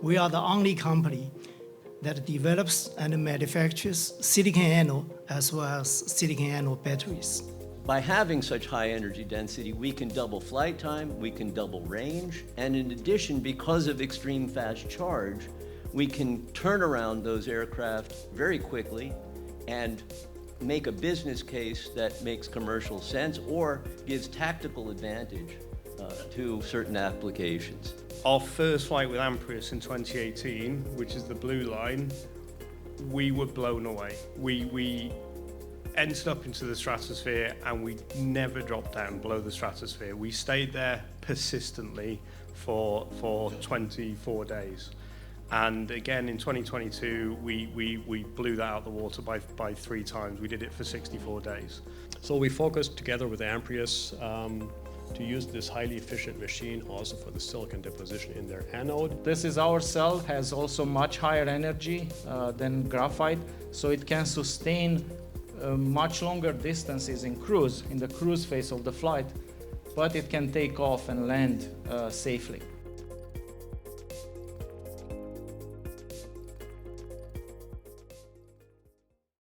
We are the only company that develops and manufactures silicon anode as well as silicon anode batteries. By having such high energy density, we can double flight time, we can double range, and in addition, because of extreme fast charge, we can turn around those aircraft very quickly and make a business case that makes commercial sense or gives tactical advantage to certain applications. Our first flight with Amprius in 2018, which is the blue line, we were blown away. We entered up into the stratosphere and we never dropped down below the stratosphere. We stayed there persistently for 24 days. And again, in 2022, we blew that out of the water by 3 times. We did it for 64 days. So we focused together with Amprius to use this highly efficient machine also for the silicon deposition in their anode. This is our cell, has also much higher energy than graphite, so it can sustain much longer distances in the cruise phase of the flight, but it can take off and land safely.